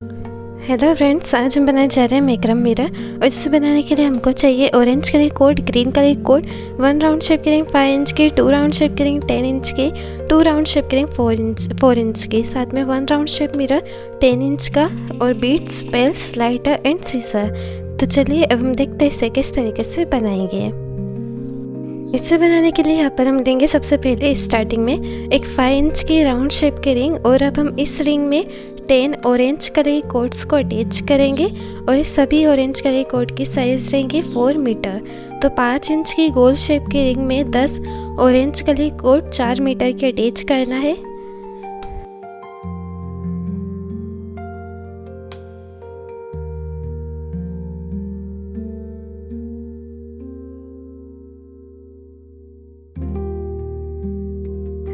Hello friends, आज हम बनाने जा रहे हैं मैक्रम मिरर। और इसे बनाने के लिए हमको चाहिए orange colour code, green colour code, 1 round shape की रिंग 5 इंच की, 2 राउंड शेप की रिंग 10 इंच की, 2 राउंड शेप की रिंग 4 इंच की, साथ में 1 राउंड शेप मिरर 10 इंच का और beads, pearls, lighter and scissor. तो चलिए अब हम देखते हैं इसे किस तरीके से बनाएंगे। इसे बनाने के लिए यहाँ पर हम लेंगे सबसे पहले स्टार्टिंग में एक 5 इंच की राउंड शेप की रिंग, और अब हम इस रिंग में 10 ऑरेंज कलर कोड्स को अटैच करेंगे और इस सभी ऑरेंज कलर कोड की साइज़ रहेंगी 4 मीटर। तो 5 इंच की गोल शेप की रिंग में 10 ऑरेंज कलर कोड 4 मीटर के अटैच करना है।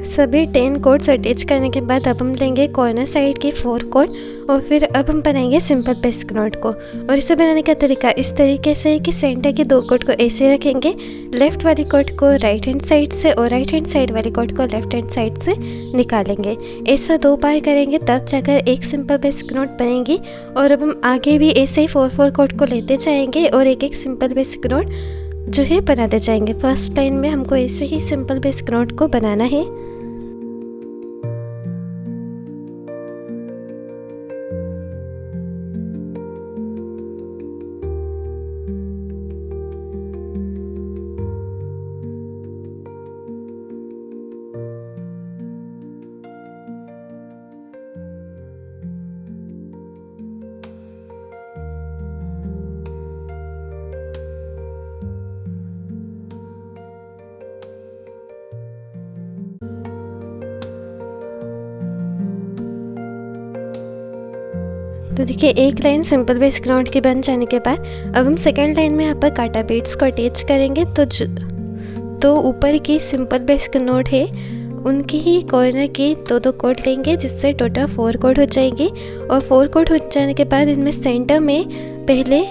सभी 10 कोड्स अटैच करने के बाद अब हम लेंगे कॉर्नर साइड की 4 कोड, और फिर अब हम बनाएंगे सिंपल पेस्क नॉट को। और इसे बनाने का तरीका इस तरीके से है कि सेंटर के 2 कोड को ऐसे रखेंगे, लेफ्ट वाली कोड को राइट हैंड साइड से और राइट हैंड साइड वाली कोड को लेफ्ट हैंड साइड से निकालेंगे। ऐसा 2 बार करेंगे तब जाकर एक सिंपल पेस्क नॉट बनेगी। और अब हम आगे भी ऐसे ही 4 कोड को लेते जाएंगे और एक सिंपल पेस्क नॉट जो है बनाते जाएंगे। फर्स्ट लाइन में हमको ऐसे ही सिंपल पेस्क नॉट को बनाना है। तो देखिए एक लाइन सिंपल बेस ग्राउंड की बन जाने के बाद अब हम सेकेंड लाइन में यहाँ पर काटा बीड्स को अटैच करेंगे। तो ऊपर की सिंपल बेस नोट है उनकी ही कॉर्नर की 2 कोड लेंगे, जिससे टोटल 4 कोड हो जाएंगी। और 4 कोड हो जाने के बाद इनमें सेंटर में पहले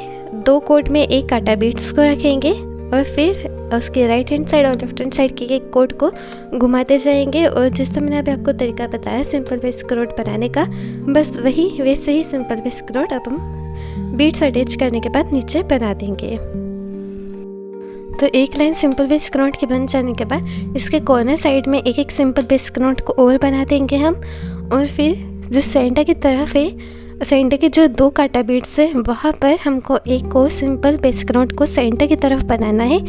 2 कोड में एक काटा बीड्स को रखेंगे और फिर उसके राइट हैंड साइड और लेफ्ट हैंड साइड के एक कोड को घुमाते जाएंगे। और जिस तरह मैंने अभी आपको तरीका बताया सिंपल बेस नोट बनाने का, बस वही वैसे ही सिंपल बेस नोट अब हम बीड्स अटैच करने के बाद नीचे बना देंगे। तो एक लाइन सिंपल बेस नोट की बन जाने के बाद इसके कॉर्नर साइड में एक सिंपल बेस नोट को और बना देंगे हम। और फिर जो सेंटर की तरफ है, सेंटर के जो 2 काटा बीड्स है वहाँ पर हमको एक और सिंपल बेस नोट को सेंटर की तरफ बनाना है,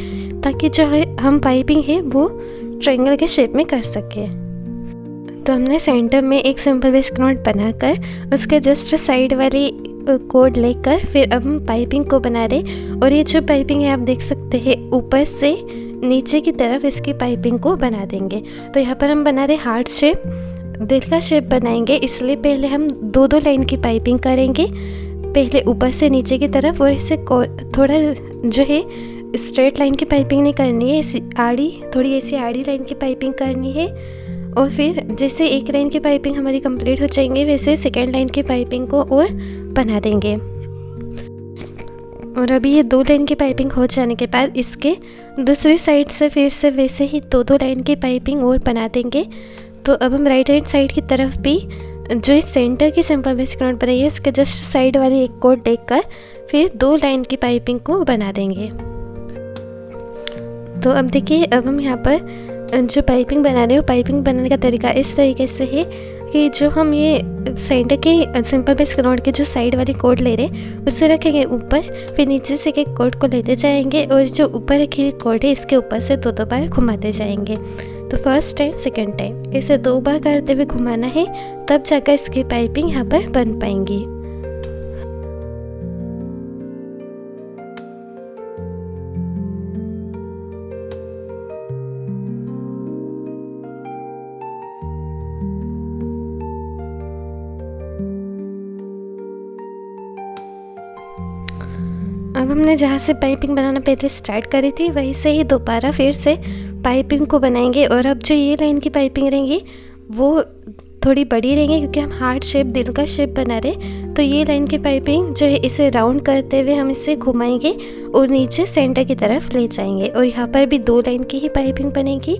ताकि जो हम पाइपिंग है वो ट्रायंगल के शेप में कर सके। तो हमने सेंटर में एक सिंपल बेस नोट बनाकर उसके जस्ट साइड वाली कोड लेकर फिर अब हम पाइपिंग को बना रहे। और ये जो पाइपिंग है आप देख सकते हैं ऊपर से नीचे की तरफ इसकी पाइपिंग को बना देंगे। तो यहाँ पर हम बना रहे हार्ट शेप, दिल का शेप बनाएंगे, इसलिए पहले हम 2 लाइन की पाइपिंग करेंगे, पहले ऊपर से नीचे की तरफ। और इसे थोड़ा जो है स्ट्रेट लाइन की पाइपिंग नहीं करनी है, थोड़ी ऐसी आड़ी लाइन की पाइपिंग करनी है। और फिर जैसे एक लाइन की पाइपिंग हमारी कंप्लीट हो जाएंगे वैसे सेकेंड लाइन की पाइपिंग को और बना देंगे। और अभी ये 2 लाइन की पाइपिंग हो जाने के बाद इसके दूसरी साइड से फिर से वैसे ही 2 लाइन की पाइपिंग और बना देंगे। तो अब हम राइट हैंड साइड की तरफ भी जो इस सेंटर की सिंपल बेस नोट बनाई है उसके जस्ट साइड वाली एक कोड देखकर फिर 2 लाइन की पाइपिंग को बना देंगे। तो अब देखिए अब हम यहाँ पर जो पाइपिंग बना रहे हो, पाइपिंग बनाने का तरीका इस तरीके से है कि जो हम ये सेंटर के सिंपल बेस नोट के जो साइड वाली कोड ले रहे उसे रखेंगे ऊपर, फिर नीचे से एक कोड को लेते जाएंगे और जो ऊपर रखी हुई कोड है इसके ऊपर से 2 बार घुमाते जाएंगे। तो फर्स्ट टाइम सेकेंड टाइम इसे 2 बार करते हुए घुमाना है, तब जाकर इसकी पाइपिंग यहाँ पर बन पाएंगी। अब हमने जहाँ से पाइपिंग बनाना पहले स्टार्ट करी थी वहीं से ही दोबारा फिर से पाइपिंग को बनाएंगे। और अब जो ये लाइन की पाइपिंग रहेंगी वो थोड़ी बड़ी रहेंगी, क्योंकि हम हार्ट शेप दिल का शेप बना रहे। तो ये लाइन की पाइपिंग जो है इसे राउंड करते हुए हम इसे घुमाएंगे और नीचे सेंटर की तरफ ले जाएंगे। और यहाँ पर भी 2 लाइन की ही पाइपिंग बनेगी।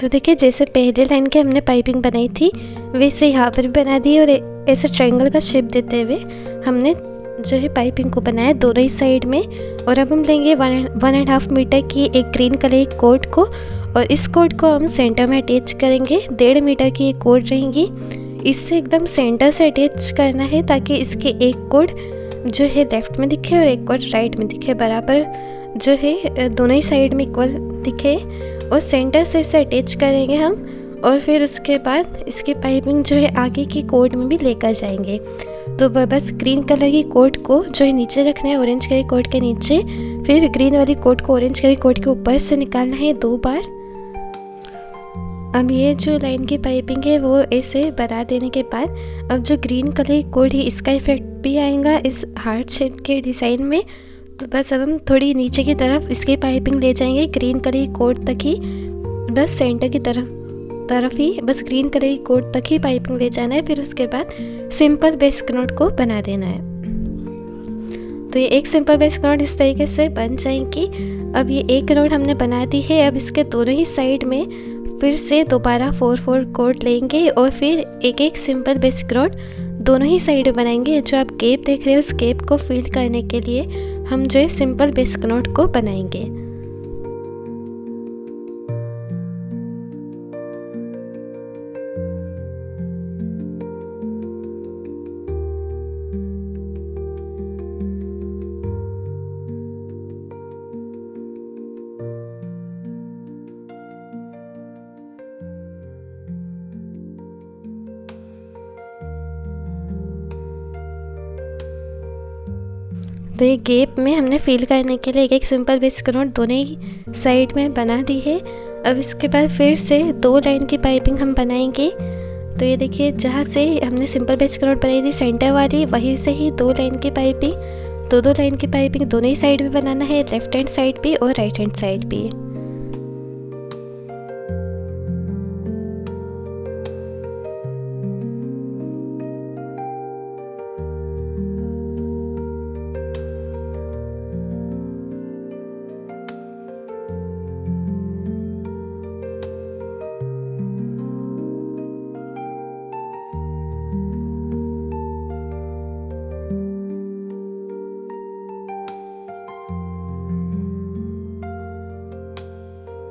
तो देखिए जैसे पहले लाइन के हमने पाइपिंग बनाई थी वैसे यहाँ पर भी बना दी और ऐसे ट्रायंगल का शेप देते हुए हमने जो है पाइपिंग को बनाया दोनों ही साइड में। और अब हम लेंगे 1.5 मीटर की एक ग्रीन कलर की कोट को और इस कोट को हम सेंटर में अटैच करेंगे। 1.5 मीटर की एक कोट रहेंगी, इससे एकदम सेंटर से अटैच करना है ताकि इसके एक कोट जो है लेफ़्ट में दिखे और एक कोट राइट में दिखे, बराबर जो है दोनों ही साइड में इक्वल दिखे। और सेंटर से इसे अटैच करेंगे हम और फिर उसके बाद इसकी पाइपिंग जो है आगे की कोट में भी लेकर जाएंगे। तो बस ग्रीन कलर की कोट को जो है नीचे रखना है ऑरेंज कलर की कोट के नीचे, फिर ग्रीन वाली कोट को ऑरेंज कलर की कोट के ऊपर से निकालना है 2 बार। अब ये जो लाइन की पाइपिंग है वो ऐसे बना देने के बाद अब जो ग्रीन कलर की कोट है इसका इफेक्ट भी आएगा इस हार्ट शेप के डिज़ाइन में। तो बस अब हम थोड़ी नीचे की तरफ इसकी पाइपिंग ले जाएंगे ग्रीन कलर की कोट तक ही, बस सेंटर की तरफ ही बस ग्रीन कलर की कोट तक ही पाइपिंग ले जाना है। फिर उसके बाद सिंपल बेसिक नोट को बना देना है। तो ये एक सिंपल बेसिक नोट इस तरीके से बन जाएंगी। अब ये एक नोट हमने बना दी है। अब इसके दोनों ही साइड में फिर से दोबारा 4 कोट लेंगे और फिर एक एक सिंपल बेसिक नोट दोनों ही साइड में बनाएंगे। जो आप गैप देख रहे हो उस गैप को फिल करने के लिए हम जो है सिंपल बेसिक नोट को बनाएंगे। तो ये गैप में हमने फिल करने के लिए एक एक सिंपल बेसिक नोट दोनों ही साइड में बना दी है। अब इसके बाद फिर से 2 लाइन की पाइपिंग हम बनाएंगे। तो ये देखिए जहाँ से हमने सिंपल बेसिक नोट बनाई थी सेंटर वाली वहीं से ही 2 लाइन की पाइपिंग, 2 लाइन की पाइपिंग दोनों ही साइड में बनाना है, लेफ्ट हैंड साइड भी और राइट हैंड साइड भी।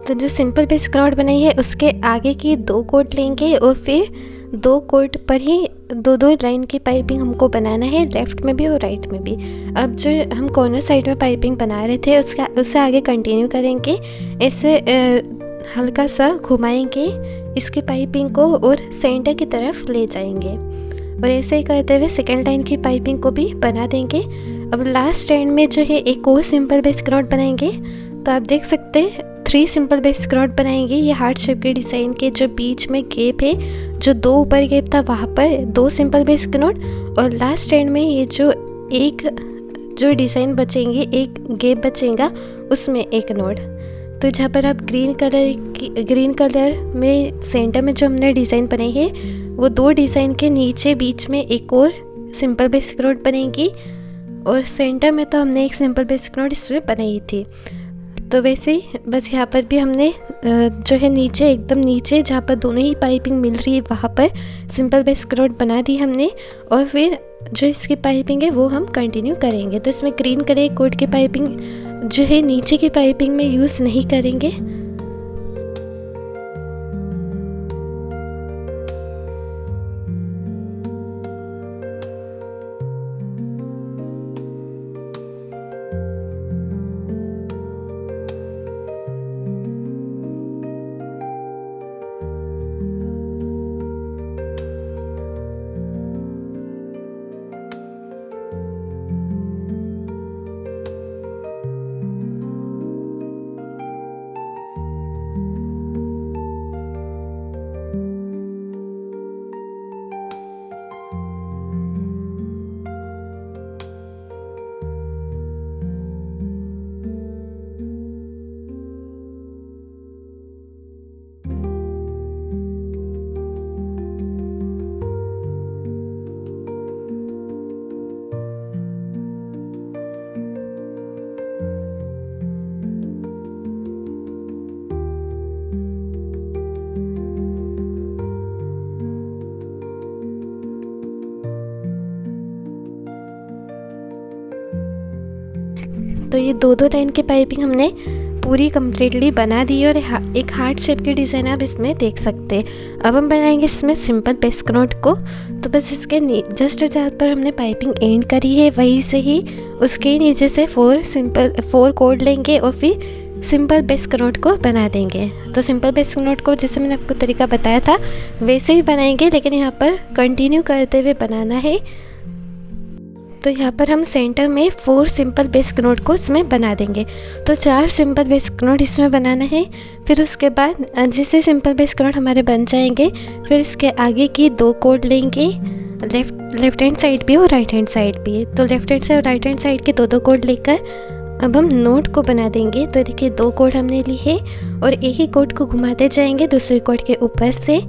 तो जो सिंपल बेसिक नोट बनाई है उसके आगे की 2 कोट लेंगे और फिर 2 कोट पर ही 2 लाइन की पाइपिंग हमको बनाना है, लेफ़्ट में भी और राइट में भी। अब जो हम कॉर्नर साइड में पाइपिंग बना रहे थे उससे आगे कंटिन्यू करेंगे। ऐसे हल्का सा घुमाएंगे इसकी पाइपिंग को और सेंटर की तरफ ले जाएंगे और ऐसे ही करते हुए सेकेंड लाइन की पाइपिंग को भी बना देंगे। अब लास्ट एंड में जो है एक और सिंपल बेसिक नोट बनाएंगे। तो आप देख सकते हैं 3 सिंपल बेसिक नोट बनाएंगे। ये हार्ट शेप के डिज़ाइन के जो बीच में गैप है, जो 2 ऊपर गैप था वहाँ पर 2 सिंपल बेसिक नोट और लास्ट एंड में ये जो डिज़ाइन बचेंगे, एक गैप बचेगा उसमें एक नोट। तो जहाँ पर आप ग्रीन कलर में सेंटर में जो हमने डिज़ाइन बनाई है वो 2 डिज़ाइन के नीचे बीच में एक और सिंपल बेसिक नोट बनेगी और सेंटर में तो हमने एक सिंपल बेसिक नोट इसमें बनाई थी। तो वैसे ही बस यहाँ पर भी हमने जो है नीचे एकदम नीचे जहाँ पर दोनों ही पाइपिंग मिल रही है वहाँ पर सिंपल बेसिक नोट बना दी हमने और फिर जो इसकी पाइपिंग है वो हम कंटिन्यू करेंगे। तो इसमें ग्रीन कलर कोट की पाइपिंग जो है नीचे की पाइपिंग में यूज़ नहीं करेंगे। तो ये दो लाइन की पाइपिंग हमने पूरी कम्प्लीटली बना दी है और एक हार्ट शेप की डिज़ाइन आप इसमें देख सकते हैं। अब हम बनाएंगे इसमें सिंपल बेसिक नोट को। तो बस इसके जस्ट जहाँ पर हमने पाइपिंग एंड करी है वहीं से ही उसके नीचे से 4 कोड लेंगे और फिर सिंपल बेसिक नोट को बना देंगे। तो सिंपल बेसिक नोट को जैसे मैंने आपको तरीका बताया था वैसे ही बनाएंगे, लेकिन यहाँ पर कंटिन्यू करते हुए बनाना है। तो यहाँ पर हम सेंटर में 4 सिंपल बेसिक नोट को इसमें बना देंगे। तो 4 सिंपल बेसिक नोट इसमें बनाना है। फिर उसके बाद जैसे सिंपल बेसिक नोट हमारे बन जाएंगे, फिर इसके आगे की 2 कोड लेंगे, लेफ्ट हैंड साइड भी और राइट हैंड साइड भी। तो लेफ्ट हैंड साइड और राइट हैंड साइड के 2 कोड लेकर अब हम नोट को बना देंगे। तो देखिए 2 कोड हमने ली है और एक ही कोड को घुमाते जाएंगे दूसरे कोड के ऊपर से।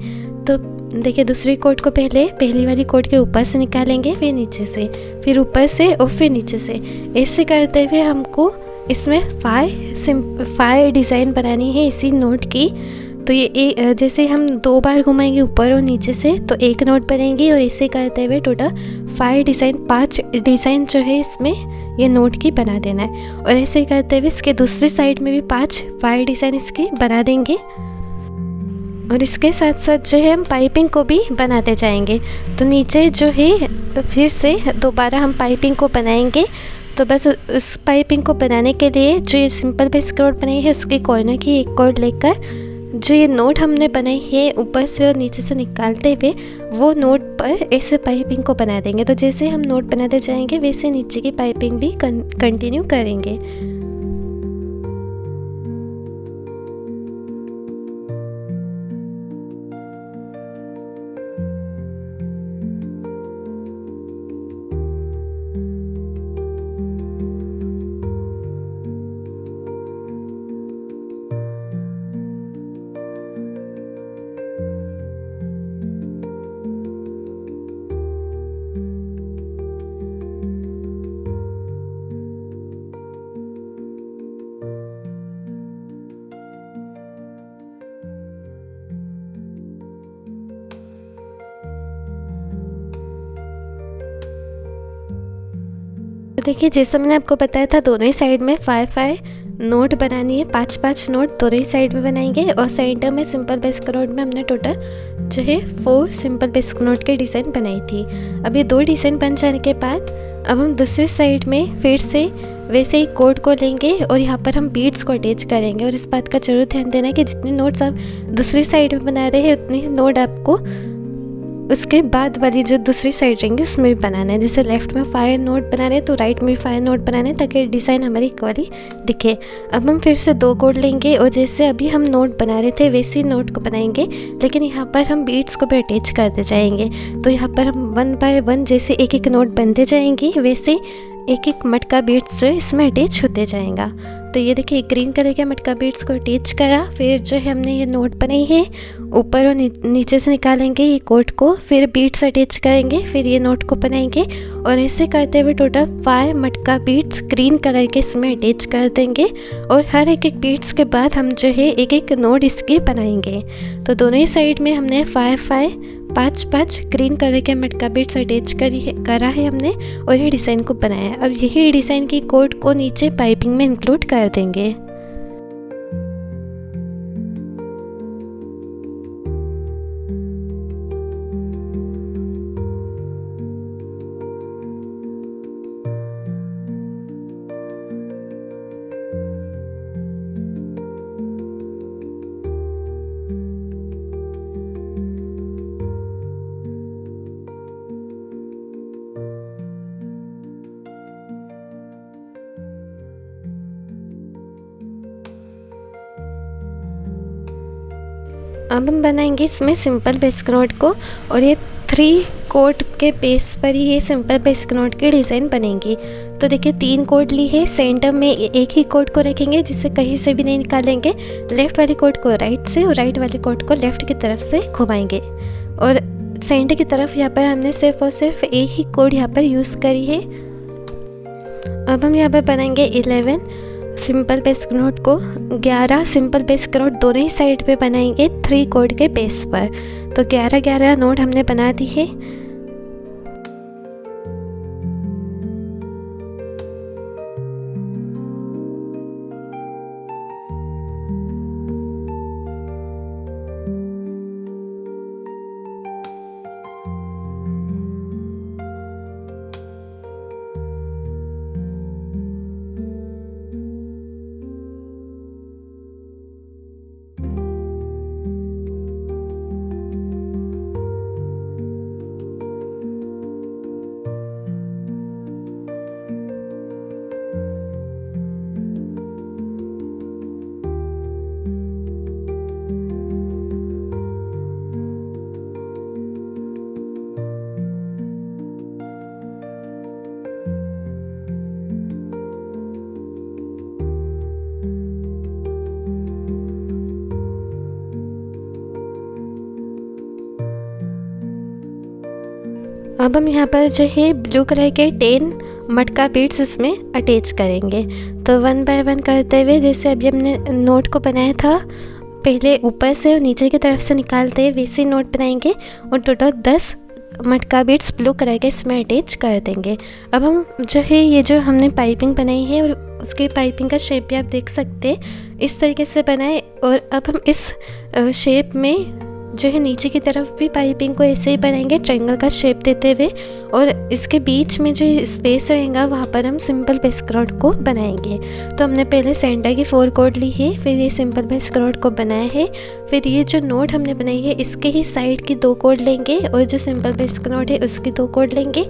तो देखिए दूसरी कोड को पहली वाली कोड के ऊपर से निकालेंगे, फिर नीचे से, फिर ऊपर से और फिर नीचे से। ऐसे करते हुए हमको इसमें 5 डिज़ाइन बनानी है इसी नोट की। तो ये जैसे हम 2 बार घुमाएंगे ऊपर और नीचे से तो एक नोट बनेगी, और ऐसे करते हुए टोटल 5 डिज़ाइन जो है इसमें ये नोट की बना देना है। और ऐसे करते हुए इसके दूसरी साइड में भी 5 डिज़ाइन इसकी बना देंगे। और इसके साथ साथ जो है हम पाइपिंग को भी बनाते जाएंगे। तो नीचे जो है फिर से दोबारा हम पाइपिंग को बनाएंगे। तो बस उस पाइपिंग को बनाने के लिए जो ये सिंपल बेसिक नोट बनाई है उसके कॉर्नर की एक कोड लेकर जो ये नोट हमने बनाई है ऊपर से और नीचे से निकालते हुए वो नोट पर ऐसे पाइपिंग को बना देंगे। तो जैसे हम नोट बनाते जाएंगे वैसे नीचे की पाइपिंग भी कंटिन्यू करेंगे। देखिए जैसा मैंने आपको बताया था दोनों ही साइड में 5 नोट बनानी है, 5 नोट दोनों ही साइड में बनाएंगे। और सेंटर में सिंपल बेसिक नोट में हमने टोटल जो है 4 सिंपल बेसिक नोट के डिज़ाइन बनाई थी। अब ये 2 डिज़ाइन बन जाने के बाद अब हम दूसरी साइड में फिर से वैसे ही कोड को लेंगे और यहाँ पर हम बीड्स को अटैच करेंगे। और इस बात का जरूर ध्यान देना है कि जितने नोट्स आप दूसरी साइड में बना रहे हैं उतने नोट आपको उसके बाद वाली जो दूसरी साइड रहेंगी उसमें भी बनाना है। जैसे लेफ्ट में 5 नोट बना रहे हैं तो राइट में भी 5 नोट बनाने हैं ताकि डिज़ाइन हमारी इक्वली दिखे। अब हम फिर से 2 कोड लेंगे और जैसे अभी हम नोट बना रहे थे वैसे ही नोट को बनाएंगे, लेकिन यहाँ पर हम बीड्स को भी अटैच करते जाएंगे। तो यहाँ पर हम 1 बाय 1 जैसे एक नोट बनते जाएंगे वैसे एक मटका बीड्स जो है इसमें अटैच होते जाएगा। तो ये देखिए ग्रीन कलर के मटका बीड्स को अटैच करा, फिर जो है हमने ये नोट बनाई है ऊपर और नीचे से निकालेंगे ये कोड को, फिर बीड्स अटैच करेंगे, फिर ये नोट को बनाएंगे और ऐसे करते हुए टोटल 5 मटका बीड्स ग्रीन कलर के इसमें अटैच कर देंगे। और हर एक बीड्स के बाद हम जो है एक नोट इसके बनाएंगे। तो दोनों ही साइड में हमने 5 ग्रीन कलर के मटका बीड्स अटैच करा है हमने और ये डिज़ाइन को बनाया है। अब यही डिज़ाइन की कोड को नीचे पाइपिंग में इंक्लूड कर देंगे। अब हम बनाएंगे इसमें सिंपल बेसिक नोट को और ये 3 कोड के बेस पर ही ये सिंपल बेसिक नोट की डिज़ाइन बनेगी। तो देखिए 3 कोड ली है, सेंटर में एक ही कोड को रखेंगे जिसे कहीं से भी नहीं निकालेंगे। लेफ़्ट वाली कोड को राइट से और राइट वाली कोड को लेफ़्ट की तरफ से घुमाएंगे। और सेंटर की तरफ यहाँ पर हमने सिर्फ और सिर्फ एक ही कोड यहाँ पर यूज़ करी है। अब हम यहाँ पर बनाएंगे 11 सिंपल बेसिक नोट को, 11 सिंपल बेसिक नोट दोनों ही साइड पे बनाएंगे 3 कोड के बेस पर। तो 11 नोट हमने बना दी है। अब हम यहाँ पर जो है ब्लू कलर के 10 मटका बीड्स इसमें अटैच करेंगे। तो 1 बाय 1 करते हुए, जैसे अभी हमने नोट को बनाया था, पहले ऊपर से और नीचे की तरफ से निकालते हुए वैसे नोट बनाएंगे और टोटल 10 मटका बीड्स ब्लू कलर के इसमें अटैच कर देंगे। अब हम जो है ये जो हमने पाइपिंग बनाई है और उसके पाइपिंग का शेप भी आप देख सकते हैं, इस तरीके से बनाए। और अब हम इस शेप में जो है नीचे की तरफ भी पाइपिंग को ऐसे ही बनाएंगे, ट्रायंगल का शेप देते हुए, और इसके बीच में जो स्पेस रहेगा वहाँ पर हम सिंपल बेसिक नोट को बनाएंगे। तो हमने पहले सेंटर की 4 कॉर्ड ली है, फिर ये सिंपल बेसिक नोट को बनाया है, फिर ये जो नोट हमने बनाई है इसके ही साइड की 2 कॉर्ड लेंगे और जो सिंपल बेसिक नोट है उसकी 2 कॉर्ड लेंगे,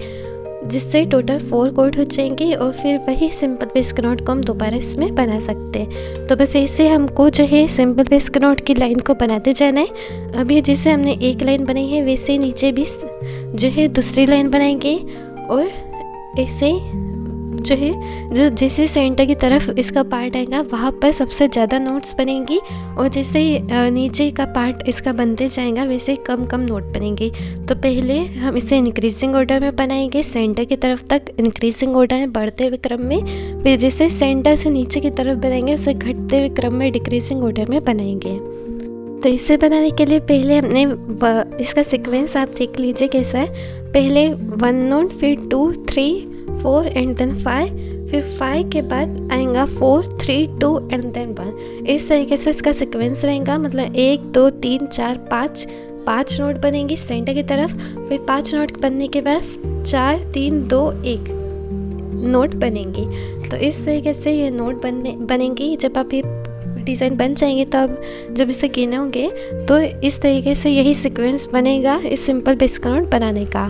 जिससे टोटल 4 कॉर्ड हो जाएंगे। और फिर वही सिंपल बेसिक नोट को हम दोबारा इसमें बना सकते हैं। तो बस ऐसे हमको जो है सिंपल बेसिक नोट की लाइन को बनाते जाना है। अब ये जैसे हमने एक लाइन बनाई है वैसे नीचे भी जो है दूसरी लाइन बनाएंगे, और ऐसे जो है जो जैसे सेंटर की तरफ इसका पार्ट आएगा वहाँ पर सबसे ज़्यादा नोट्स बनेंगी, और जैसे नीचे का पार्ट इसका बनते जाएगा वैसे कम कम नोट बनेंगे। तो पहले हम इसे इंक्रीजिंग ऑर्डर में बनाएंगे, सेंटर की तरफ तक इंक्रीजिंग ऑर्डर में बढ़ते हुए क्रम में, फिर जैसे सेंटर से नीचे की तरफ बनाएंगे उसे घटते हुए क्रम में डिक्रीजिंग ऑर्डर में बनाएंगे। तो इसे बनाने के लिए पहले हमने इसका सीक्वेंस आप देख लीजिए कैसा है। पहले 1 नोट, फिर 2, 3, 4 एंड देन 5, फिर 5 के बाद आएगा 4, 3, 2 एंड देन 1। इस तरीके से इसका सीक्वेंस रहेगा, मतलब 1, 2, 3, 4, 5 नोट बनेंगी सेंटर की तरफ, फिर 5 नोट बनने के बाद 4, 3, 2, 1 नोट बनेंगी। तो इस तरीके से ये नोट बनेंगी। जब आप ये डिज़ाइन बन जाएंगे तो अब जब इसे गिनोगे तो इस तरीके से यही सीक्वेंस बनेगा इस सिंपल बेसिक नोट बनाने का।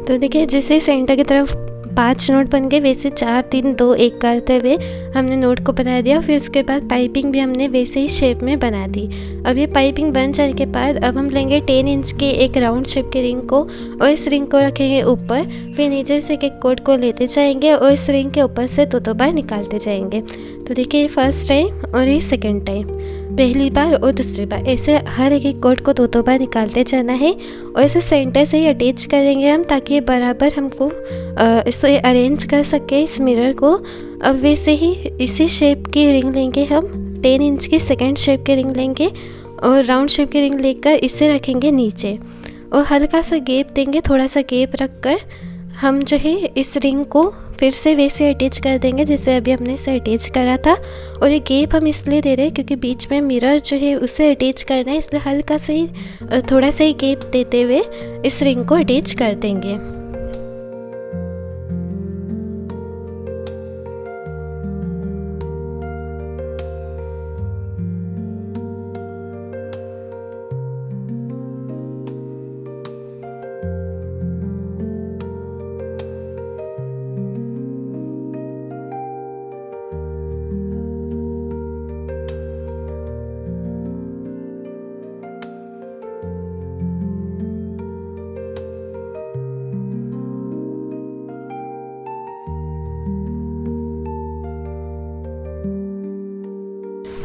तो देखिए जैसे सेंटर की तरफ 5 नोट बन गए, वैसे 4 3 2 1 करते हुए हमने नोट को बना दिया। फिर उसके बाद पाइपिंग भी हमने वैसे ही शेप में बना दी। अब ये पाइपिंग बन जाने के बाद अब हम लेंगे 10 इंच के एक राउंड शेप के रिंग को और इस रिंग को रखेंगे ऊपर। फिर नीचे से एक कोड को लेते जाएंगे और इस रिंग के ऊपर से दो बार निकालते जाएंगे। तो देखिए ये फर्स्ट टाइम और ये सेकेंड टाइम, पहली बार और दूसरी बार, ऐसे हर एक कोड को दो बार निकालते जाना है और इसे सेंटर से ही अटैच करेंगे हम, ताकि बराबर हमको इसे अरेंज कर सके इस मिरर को। अब वैसे ही इसी शेप की रिंग लेंगे हम, 10 इंच की सेकेंड शेप की रिंग लेंगे और राउंड शेप की रिंग लेकर इसे रखेंगे नीचे और हल्का सा गैप देंगे। थोड़ा सा गैप रख कर हम जो है इस रिंग को फिर से वैसे अटैच कर देंगे जैसे अभी हमने इसे अटैच करा था। और ये गैप हम इसलिए दे रहे हैं क्योंकि बीच में मिरर जो है उसे अटैच करना है, इसलिए हल्का सा ही थोड़ा सा ही गैप देते हुए इस रिंग को अटैच कर देंगे।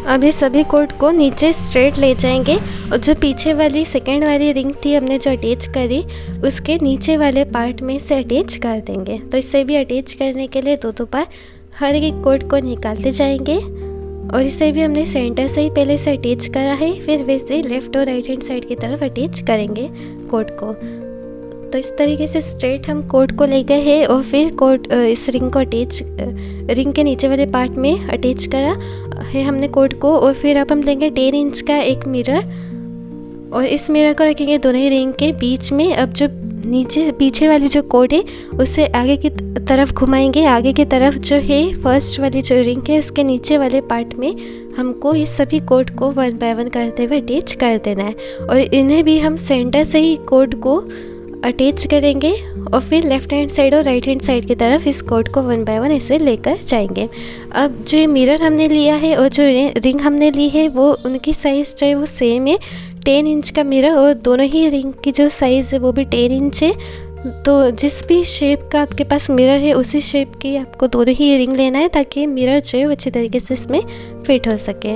अब ये सभी कोड को नीचे स्ट्रेट ले जाएंगे और जो पीछे वाली सेकेंड वाली रिंग थी हमने जो अटैच करी उसके नीचे वाले पार्ट में से अटैच कर देंगे। तो इसे भी अटैच करने के लिए दो बार हर एक कोड को निकालते जाएंगे और इसे भी हमने सेंटर से ही पहले से अटैच करा है, फिर वैसे लेफ़्ट और राइट हैंड साइड की तरफ अटैच करेंगे कोड को। तो इस तरीके से स्ट्रेट हम कोड को ले गए हैं और फिर कोड इस रिंग को अटैच रिंग के नीचे वाले पार्ट में अटैच करा है हमने कोड को। और फिर अब हम लेंगे 10 इंच का एक मिरर और इस मिरर को रखेंगे दोनों ही रिंग के बीच में। अब जो नीचे पीछे वाली जो कोड है उसे आगे की तरफ घुमाएंगे। आगे की तरफ जो है फर्स्ट वाली जो रिंग है उसके नीचे वाले पार्ट में हमको इस सभी कोड को 1 बाय 1 करते हुए अटैच कर देना है और इन्हें भी हम सेंटर से ही कोड को अटैच करेंगे और फिर लेफ़्ट हैंड साइड और राइट हैंड साइड की तरफ इस कोड को 1 बाय 1 ऐसे लेकर जाएंगे। अब जो ये मिरर हमने लिया है और जो रिंग हमने ली है वो उनकी साइज़ जो है वो सेम है, 10 इंच का मिरर और दोनों ही रिंग की जो साइज़ है वो भी 10 इंच है। तो जिस भी शेप का आपके पास मिरर है उसी शेप की आपको दोनों ही रिंग लेना है ताकि मिरर जो है वो अच्छी तरीके से इसमें फिट हो सके।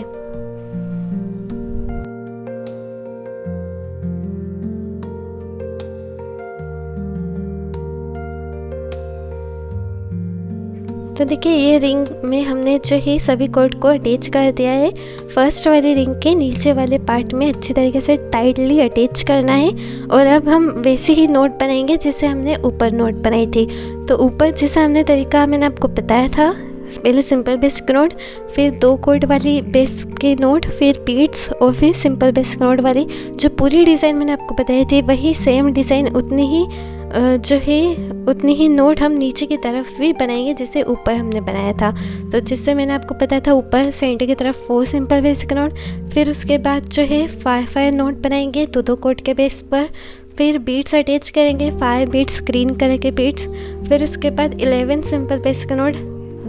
तो देखिए ये रिंग में हमने जो है सभी कोड को अटैच कर दिया है। फर्स्ट वाली रिंग के नीचे वाले पार्ट में अच्छी तरीके से टाइटली अटैच करना है और अब हम वैसे ही नोट बनाएंगे जैसे हमने ऊपर नोट बनाई थी। तो ऊपर जैसा हमने तरीका मैंने आपको बताया था, पहले सिंपल बेसिक नोट, फिर 2 कोड वाली बेस की नोट, फिर बीट्स और फिर सिंपल बेसिक नोट वाली। जो पूरी डिज़ाइन मैंने आपको बताई थी वही सेम डिज़ाइन उतनी ही जो है उतनी ही नोट हम नीचे की तरफ भी बनाएंगे जैसे ऊपर हमने बनाया था। तो जिससे मैंने आपको बताया था ऊपर सेंटर की तरफ 4 सिंपल बेसिक नोट, फिर उसके बाद जो है 5 नोट बनाएंगे 2 कोड के बेस पर, फिर बीट्स अटैच करेंगे 5 बीट्स ग्रीन कलर के बीट्स, फिर उसके बाद 11 सिंपल बेसिक नोट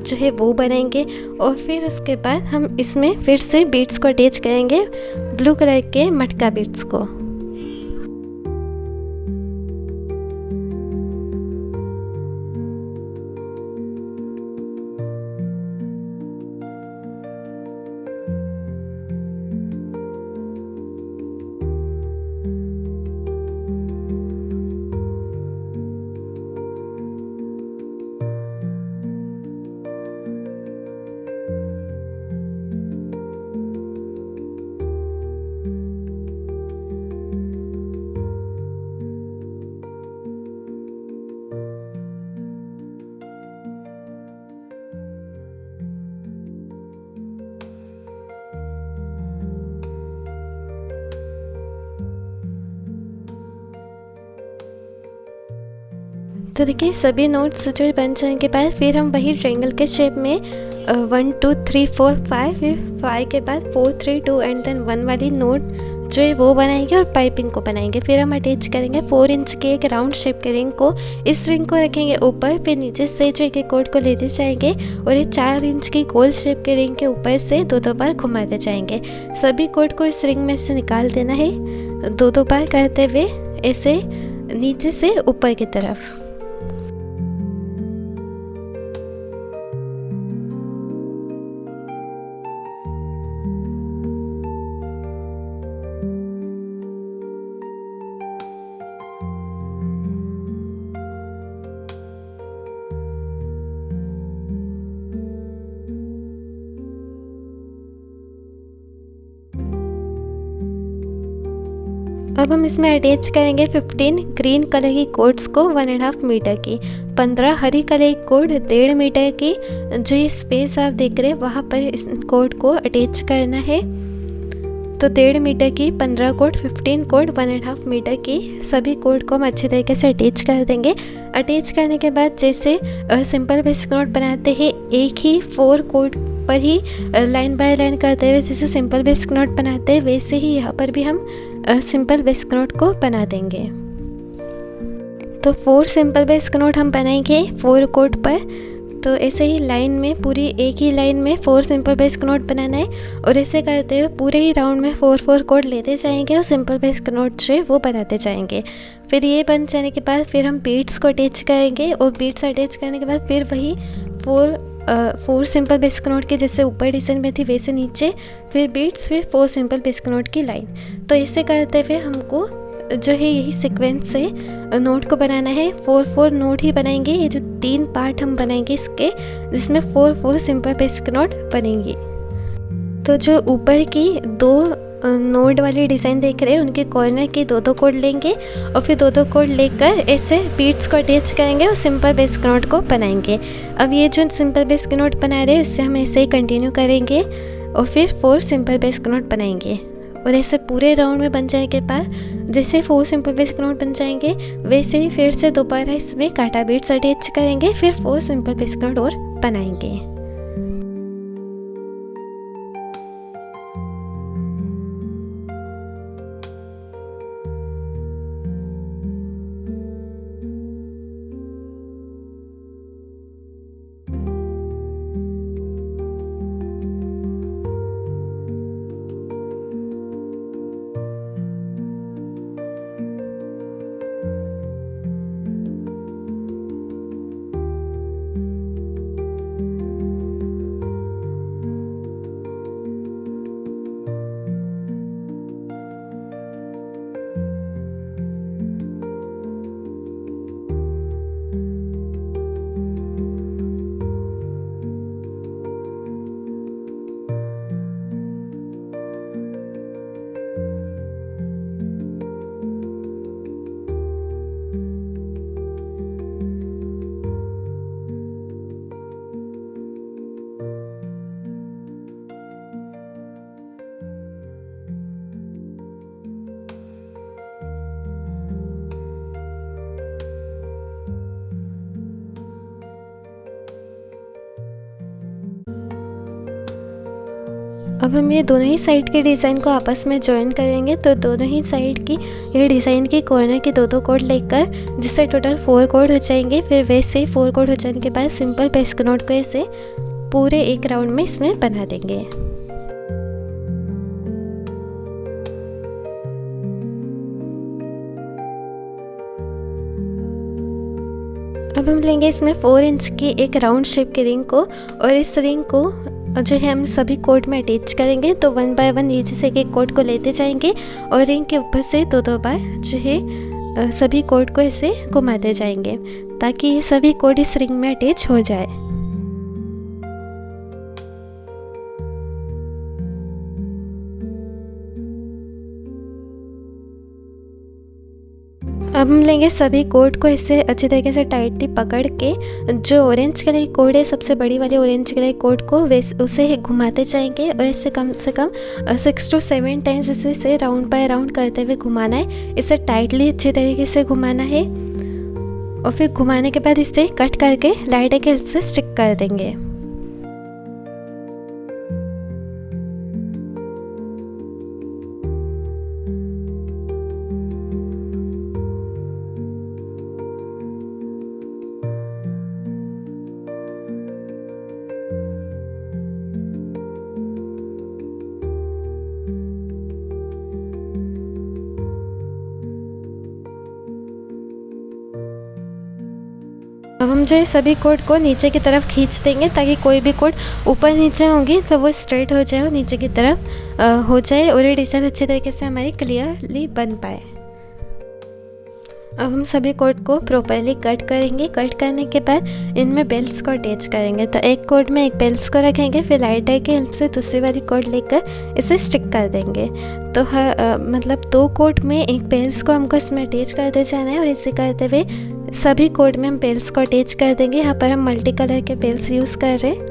जो है वो बनाएंगे और फिर उसके बाद हम इसमें फिर से बीट्स को अटैच करेंगे ब्लू कलर के मटका बीट्स को। तो देखिए सभी नोट्स जो बन जाने के बाद फिर हम वही ट्रायंगल के शेप में 1 2 3 4 5 फिर 5 के बाद 4 3 2 एंड देन 1 वाली नोट जो है वो बनाएंगे और पाइपिंग को बनाएंगे। फिर हम अटैच करेंगे 4 इंच के एक राउंड शेप के रिंग को। इस रिंग को रखेंगे ऊपर, फिर नीचे से जो एक कोड को लेते जाएंगे और ये 4 इंच की गोल शेप के रिंग के ऊपर से 2-2 बार घुमाते जाएंगे। सभी कोड को इस रिंग में से निकाल देना है 2-2 बार करते हुए, ऐसे नीचे से ऊपर की तरफ। अब हम इसमें अटैच करेंगे 15 ग्रीन कलर की कोड्स को 1.5 मीटर की, 15 हरी कलर की कोड 1.5 मीटर की। जो ये स्पेस आप देख रहे हैं वहाँ पर इस कोड को अटैच करना है। तो 1.5 मीटर की 15 कोड, 15 कोड 1.5 मीटर की, सभी कोड को हम अच्छी तरीके से अटैच कर देंगे। अटैच करने के बाद जैसे सिंपल बेसिक नोट बनाते हैं एक ही 4 कोड पर ही लाइन बाय लाइन करते हुए जैसे सिंपल बेसिक नोट बनाते हैं, वैसे ही यहाँ पर भी हम सिंपल बेसिक नोट को बना देंगे। तो 4 सिंपल बेसिक नोट हम बनाएंगे 4 कोड पर। तो ऐसे ही लाइन में, पूरी एक ही लाइन में 4 सिंपल बेसिक नोट बनाना है और ऐसे करते हुए पूरे ही राउंड में 4-4 कोड लेते जाएंगे और सिंपल बेसिक नोट जो है वो बनाते जाएंगे। फिर ये बन जाने के बाद फिर हम बीड्स को अटैच करेंगे और बीड्स अटैच करने के बाद फिर वही 4 सिंपल बेसिक नोट के जैसे ऊपर डिज़ाइन में थी वैसे नीचे फिर बीड्स, फिर 4 सिंपल बेसिक नोट की लाइन। तो इससे करते हुए हमको जो है यही सीक्वेंस से नोट को बनाना है। 4-4 नोट ही बनाएंगे। ये जो 3 पार्ट हम बनाएंगे इसके, जिसमें 4-4 सिंपल बेसिक नोट बनेंगी। तो जो ऊपर की 2 नोड वाली डिज़ाइन देख रहे हैं उनके कॉर्नर के 2-2 कोड लेंगे और फिर 2-2 कोड लेकर ऐसे बीड्स को अटैच करेंगे और सिंपल बेसिक नोट को बनाएंगे। अब ये जो सिंपल बेसिक नोट बना रहे हैं इससे हम ऐसे ही कंटिन्यू करेंगे और फिर 4 सिंपल बेसिक नोट बनाएंगे और ऐसे पूरे राउंड में बन जाने के बाद जैसे 4 सिंपल बेसिक नोट बन जाएंगे वैसे ही फिर से दोबारा इसमें काटा बीड्स अटैच करेंगे, फिर 4 सिंपल बेसिक नोट और बनाएंगे। अब हम ये दोनों ही साइड के डिज़ाइन को आपस में ज्वाइन करेंगे। तो दोनों ही साइड की ये डिज़ाइन की कॉर्नर के 2-2 कोड लेकर जिससे टोटल 4 कोड हो जाएंगे। फिर वैसे ही 4 कोड हो जाने के बाद सिंपल बेसिक नोट को ऐसे पूरे एक राउंड में इसमें बना देंगे। अब हम लेंगे इसमें 4 इंच की एक राउंड शेप की रिंग को और इस रिंग को जो है हम सभी कोड में अटैच करेंगे। तो 1 बाय 1 नीचे से एक कोड को लेते जाएंगे और रिंग के ऊपर से 2-2 बार जो है सभी कोड को ऐसे घुमाते जाएंगे ताकि ये सभी कोड इस रिंग में अटैच हो जाए। अब हम लेंगे सभी कोड को इससे अच्छी तरीके से टाइटली पकड़ के जो ऑरेंज कलर की कोड है, सबसे बड़ी वाली ऑरेंज कलर की कोड को उसे घुमाते जाएंगे और इससे कम से कम 6 to 7 टाइम्स इसे राउंड बाय राउंड करते हुए घुमाना है। इसे टाइटली अच्छी तरीके से घुमाना है और फिर घुमाने के बाद इसे कट करके लाइटर के हेल्प से स्टिक कर देंगे। अब हम जो है सभी कोड को नीचे की तरफ खींच देंगे ताकि कोई भी कोड ऊपर नीचे होंगी तो वो स्ट्रेट हो जाए और नीचे की तरफ हो जाए और ये डिज़ाइन अच्छी तरीके से हमारी क्लियरली बन पाए। अब हम सभी कोड को प्रॉपरली कट करेंगे। कट करने के बाद इनमें बेल्स को अटैच करेंगे। तो एक कोड में एक बेल्स को रखेंगे, फिर लाइटर की हेल्प से दूसरी वाली कोड लेकर इसे स्टिक कर देंगे। तो मतलब 2 कोड में एक बेल्स को हमको इसमें अटैच करते जाना है और इसे करते हुए सभी कोड में हम बेल्स को अटैच कर देंगे। यहाँ पर हम मल्टी कलर के बेल्स यूज़ कर रहे हैं।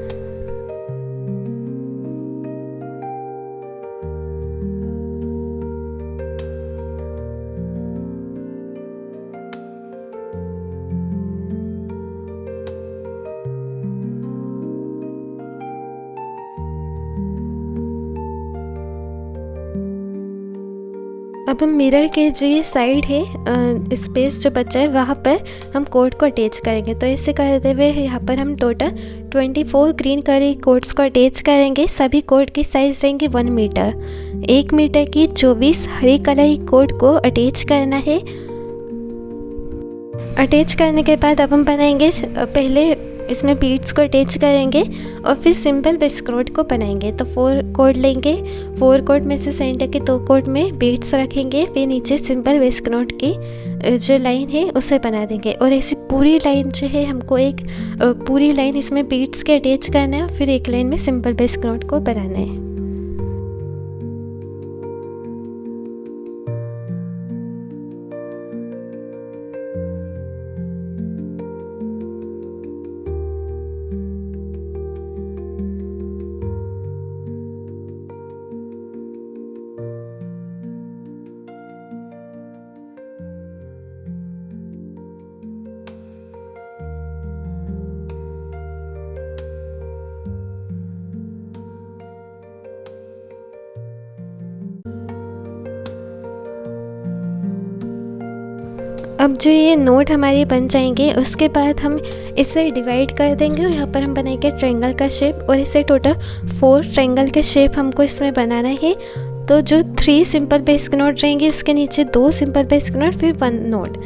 अब हम मिरर के जो ये साइड है स्पेस जो बचा है वहाँ पर हम कोड को अटैच करेंगे। तो इसे करते हुए यहाँ पर हम टोटल 24 ग्रीन कलर कोड्स को अटैच करेंगे। सभी कोड की साइज़ रहेंगी 1 मीटर। 1 मीटर की 24 हरी कलर कोड को अटैच करना है। अटैच करने के बाद अब हम बनाएंगे, पहले इसमें बीड्स को अटैच करेंगे और फिर सिंपल बेस नोट को बनाएंगे। तो 4 कोड लेंगे, 4 कोड में से सेंटर के 2 कोड में बीड्स रखेंगे, फिर नीचे सिंपल बेस नोट की जो लाइन है उसे बना देंगे। और ऐसी पूरी लाइन जो है हमको एक पूरी लाइन इसमें बीड्स के अटैच करना है, फिर एक लाइन में सिंपल बेस नोट को बनाना है। अब जो ये नोट हमारे बन जाएंगे उसके बाद हम इसे डिवाइड कर देंगे और यहाँ पर हम बनाएंगे ट्रायंगल का शेप। और इसे टोटल 4 ट्रायंगल के शेप हमको इसमें बनाना है। तो जो 3 सिंपल बेसिक नोट रहेंगे उसके नीचे 2 सिंपल बेसिक नोट, फिर 1 नोट।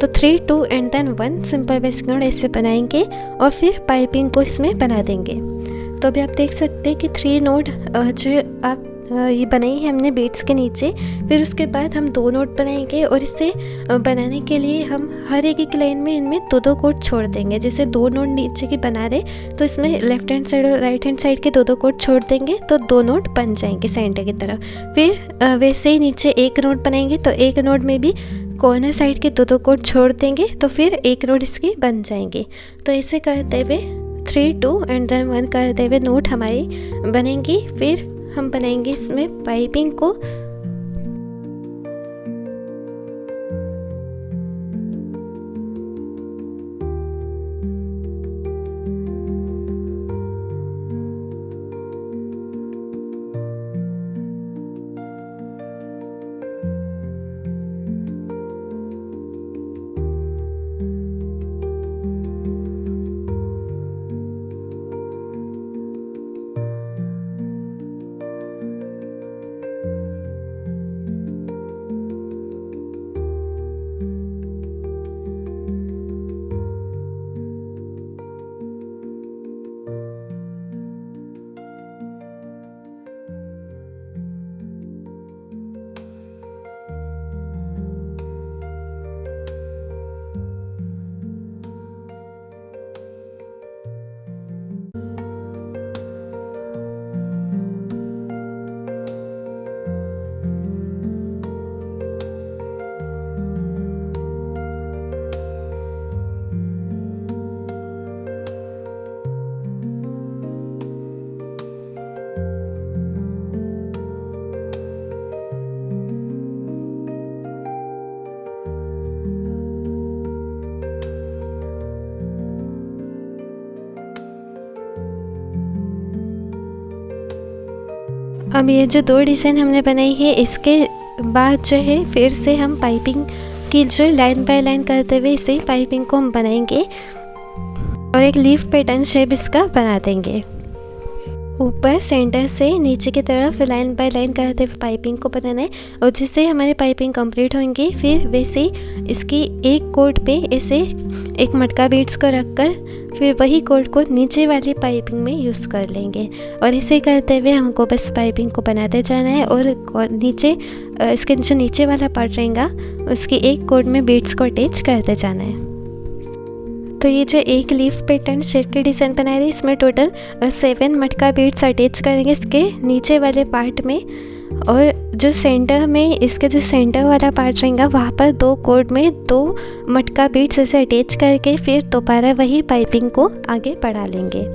तो 3, 2 and then 1 simple basic note ऐसे बनाएंगे और फिर पाइपिंग को इसमें बना देंगे। तो अभी आप देख सकते हैं कि 3 नोट जो आप ये बनाई है हमने बीड्स के नीचे। फिर उसके बाद हम 2 नोट बनाएंगे और इसे बनाने के लिए हम हर एक लाइन में इनमें 2-2 कोड छोड़ देंगे। जैसे 2 नोट नीचे की बना रहे तो इसमें लेफ्ट हैंड साइड और राइट हैंड साइड के 2-2 कोड छोड़ देंगे तो 2 नोट बन जाएंगे सेंटर की तरफ। फिर वैसे ही नीचे एक नोट बनाएंगे तो एक नोट में भी कॉर्नर साइड के 2-2 कोड छोड़ देंगे तो फिर एक नोट इसकी बन जाएंगे। तो ऐसे करते हुए 3, 2 एंड देन 1 करते हुए नोट हमारी बनेंगी। फिर हम बनाएंगे इसमें पाइपिंग को। अब ये जो 2 डिज़ाइन हमने बनाई है इसके बाद जो है फिर से हम पाइपिंग की जो लाइन बाय लाइन करते हुए इसे पाइपिंग को हम बनाएंगे और एक लीफ पैटर्न शेप इसका बना देंगे। ऊपर सेंटर से नीचे की तरफ लाइन बाय लाइन करते हुए पाइपिंग को बनाना है। और जिससे हमारी पाइपिंग कंप्लीट होंगी, फिर वैसे ही इसकी एक कोड पे ऐसे एक मटका बीड्स को रखकर फिर वही कोड को नीचे वाली पाइपिंग में यूज़ कर लेंगे। और इसे करते हुए हमको बस पाइपिंग को बनाते जाना है और नीचे इसके जो नीचे वाला पार्ट रहेगा उसकी एक कोड में बीड्स को अटैच करते जाना है। तो ये जो एक लीफ पैटर्न शेप की डिज़ाइन बनाई थी, इसमें टोटल 7 मटका बीड्स अटैच करेंगे इसके नीचे वाले पार्ट में। और जो सेंटर में इसके जो सेंटर वाला पार्ट रहेगा वहाँ पर 2 कोड में 2 मटका बीड्स ऐसे अटैच करके फिर दोबारा वही पाइपिंग को आगे बढ़ा लेंगे।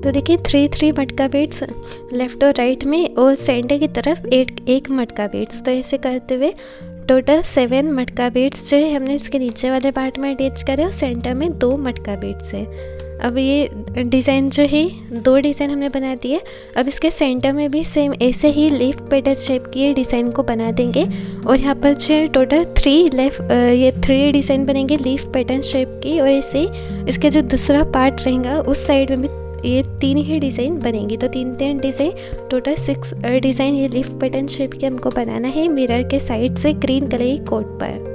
तो देखिए 3 मटका बीड्स लेफ़्ट और राइट में और सेंटर की तरफ एक मटका बीड्स। तो ऐसे करते हुए टोटल 7 मटका बीड्स जो है हमने इसके नीचे वाले पार्ट में अटैच करे और सेंटर में 2 मटका बीड्स है। अब ये डिज़ाइन जो है 2 डिज़ाइन हमने बना दिए। अब इसके सेंटर में भी सेम ऐसे ही लीफ पैटर्न शेप की डिज़ाइन को बना देंगे। और यहाँ पर जो है टोटल 3 डिज़ाइन बनेंगे लीफ पैटर्न शेप की। और ऐसे इसके जो दूसरा पार्ट रहेगा उस साइड में भी ये 3 ही डिज़ाइन बनेंगी। तो 3 डिज़ाइन टोटल 6 डिज़ाइन ये लीफ पैटर्न शेप के हमको बनाना है मिरर के साइड से ग्रीन कलर की कोट पर।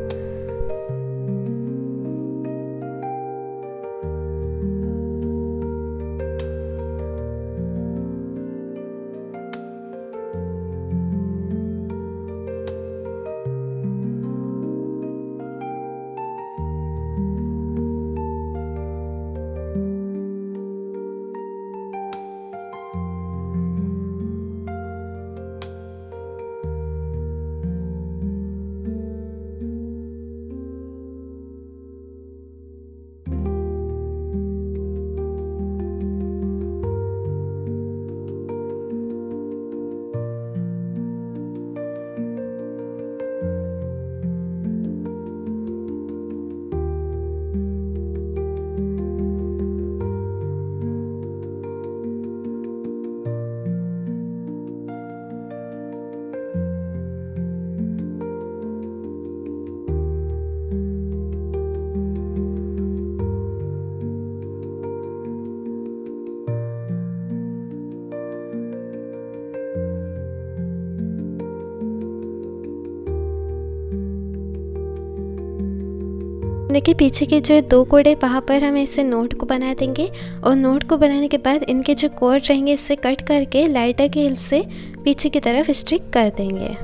देखिए पीछे के जो 2 कोड है वहाँ पर हम ऐसे नोट को बना देंगे। और नोट को बनाने के बाद इनके जो कोड रहेंगे इससे कट करके लाइटर की हेल्प से पीछे की तरफ स्टिक कर देंगे।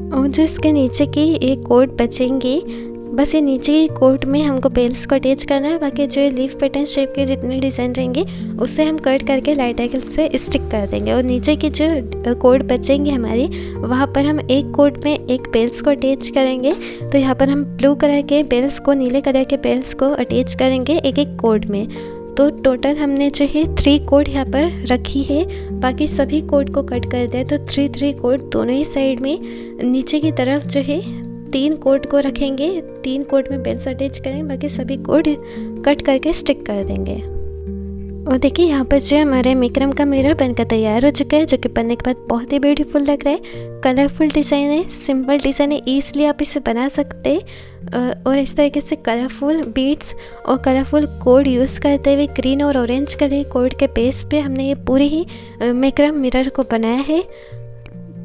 और जो इसके नीचे की एक कोट बचेंगी, बस ये नीचे की कोट में हमको बेल्स को अटैच करना है। बाकी जो लीफ पैटर्न शेप के जितने डिज़ाइन रहेंगे उससे हम कट करके लाइट एंगल से स्टिक कर देंगे। और नीचे की जो कोट बचेंगी हमारी, वहाँ पर हम एक कोट में एक बेल्स को अटैच करेंगे। तो यहाँ पर हम ब्लू कलर के बेल्स को नीले कलर के बेल्स को अटैच करेंगे एक एक कोट में। तो टोटल हमने जो है 3 कोट यहाँ पर रखी है। बाकी सभी कोट को कट कर दें तो 3 कोट दोनों ही साइड में नीचे की तरफ जो है 3 कोट को रखेंगे। 3 कोट में बेल्स अटैच करेंगे, बाकी सभी कोट कट करके स्टिक कर देंगे। और देखिए यहाँ पर जो हमारे मिक्रम का मिरर बनकर तैयार हो चुका है, जो कि बनने के बाद बहुत ही ब्यूटीफुल लग रहा है। कलरफुल डिज़ाइन है, सिंपल डिज़ाइन है, ईजिली आप इसे बना सकते हैं। और इस तरीके से कलरफुल बीड्स और कलरफुल कोड यूज़ करते हुए ग्रीन और ऑरेंज कलर कोड के बेस पे हमने ये पूरी ही मिक्रम मिरर को बनाया है।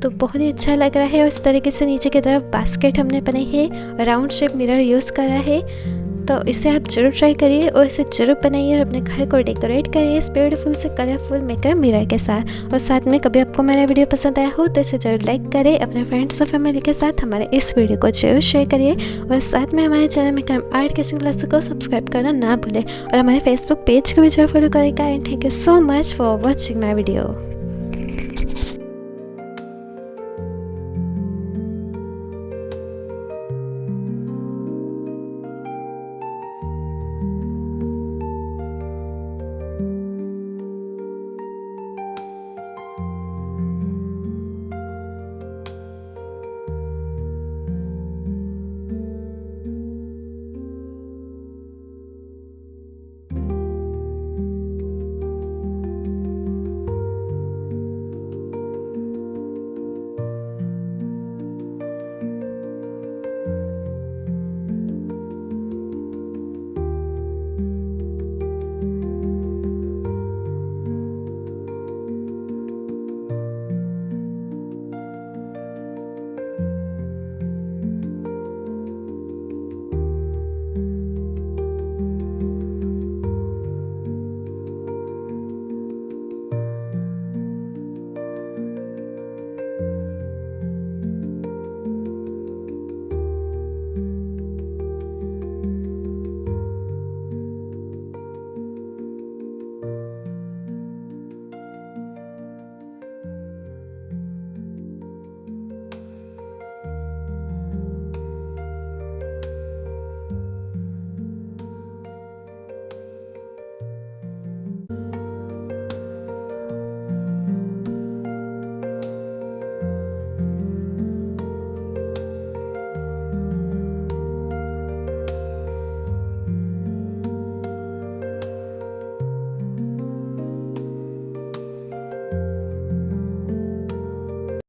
तो बहुत ही अच्छा लग रहा है। और इस तरीके से नीचे की तरफ बास्केट हमने बनाई है, राउंड शेप मिरर यूज़ करा है। तो इसे आप जरूर ट्राई करिए और इसे जरूर बनाइए और अपने घर को डेकोरेट करिए इस ब्यूटीफुल से कलरफुल मिक्रम मिरर के साथ। और साथ में कभी आपको मेरा वीडियो पसंद आया हो तो इसे जरूर लाइक करें, अपने फ्रेंड्स और फैमिली के साथ हमारे इस वीडियो को जरूर शेयर करिए। और साथ में हमारे चैनल मिक्रम आर्ट किचन क्लासेस को सब्सक्राइब करना ना भूलें और हमारे फेसबुक पेज को भी जरूर फॉलो करेगा। And thank you so much for watching my video.